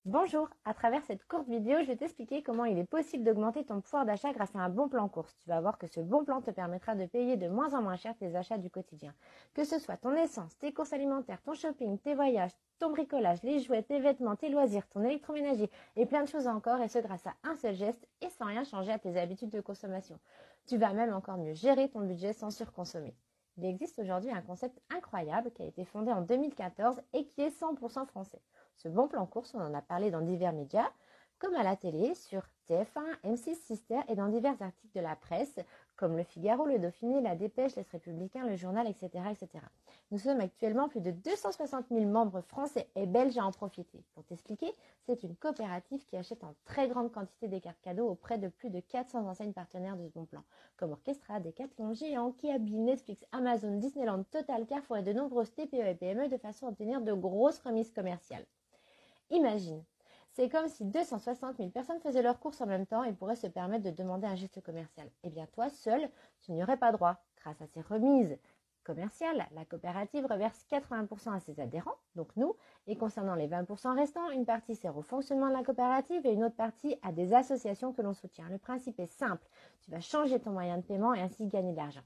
Bonjour, à travers cette courte vidéo, je vais t'expliquer comment il est possible d'augmenter ton pouvoir d'achat grâce à un bon plan course. Tu vas voir que ce bon plan te permettra de payer de moins en moins cher tes achats du quotidien. Que ce soit ton essence, tes courses alimentaires, ton shopping, tes voyages, ton bricolage, les jouets, tes vêtements, tes loisirs, ton électroménager et plein de choses encore, et ce grâce à un seul geste et sans rien changer à tes habitudes de consommation. Tu vas même encore mieux gérer ton budget sans surconsommer. Il existe aujourd'hui un concept incroyable qui a été fondé en 2014 et qui est 100% français. Ce bon plan course, on en a parlé dans divers médias, comme à la télé, sur TF1, M6 Sister et dans divers articles de la presse, comme Le Figaro, Le Dauphiné, La Dépêche, L'Est Républicain, Le Journal, etc., etc. Nous sommes actuellement plus de 260 000 membres français et belges à en profiter. Pour t'expliquer, c'est une coopérative qui achète en très grande quantité des cartes cadeaux auprès de plus de 400 enseignes partenaires de ce bon plan, comme Orchestra, Decathlon, Géant, Kiabi, Netflix, Amazon, Disneyland, Total, Carrefour et de nombreuses TPE et PME de façon à obtenir de grosses remises commerciales. Imagine, c'est comme si 260 000 personnes faisaient leurs courses en même temps et pourraient se permettre de demander un geste commercial. Eh bien, toi seul, tu n'y aurais pas droit. Grâce à ces remises commerciales, la coopérative reverse 80% à ses adhérents, donc nous, et concernant les 20% restants, une partie sert au fonctionnement de la coopérative et une autre partie à des associations que l'on soutient. Le principe est simple, tu vas changer ton moyen de paiement et ainsi gagner de l'argent.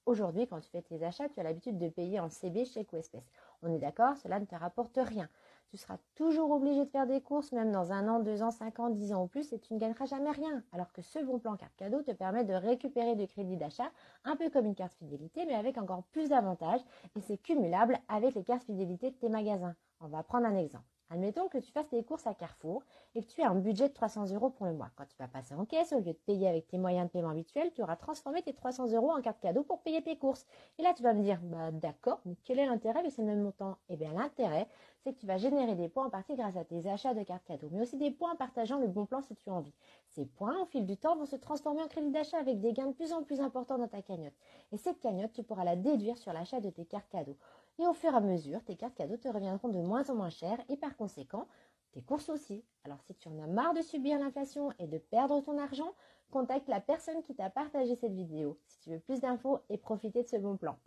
Aujourd'hui, quand tu fais tes achats, tu as l'habitude de payer en CB, chèque ou espèce. On est d'accord, cela ne te rapporte rien. Tu seras toujours obligé de faire des courses, même dans 1 an, 2 ans, 5 ans, 10 ans ou plus, et tu ne gagneras jamais rien. Alors que ce bon plan carte cadeau te permet de récupérer du crédit d'achat, un peu comme une carte fidélité, mais avec encore plus d'avantages, et c'est cumulable avec les cartes fidélité de tes magasins. On va prendre un exemple. Admettons que tu fasses tes courses à Carrefour et que tu aies un budget de 300 € pour le mois. Quand tu vas passer en caisse, au lieu de payer avec tes moyens de paiement habituels, tu auras transformé tes 300 € en carte cadeau pour payer tes courses. Et là, tu vas me dire, bah d'accord, mais quel est l'intérêt avec ce même montant? Eh bien, l'intérêt, c'est que tu vas générer des points en partie grâce à tes achats de cartes cadeaux, mais aussi des points en partageant le bon plan si tu as envie. Ces points, au fil du temps, vont se transformer en crédit d'achat avec des gains de plus en plus importants dans ta cagnotte. Et cette cagnotte, tu pourras la déduire sur l'achat de tes cartes cadeaux. Et au fur et à mesure, tes cartes cadeaux te reviendront de moins en moins chères et par conséquent, tes courses aussi. Alors si tu en as marre de subir l'inflation et de perdre ton argent, contacte la personne qui t'a partagé cette vidéo si tu veux plus d'infos et profiter de ce bon plan.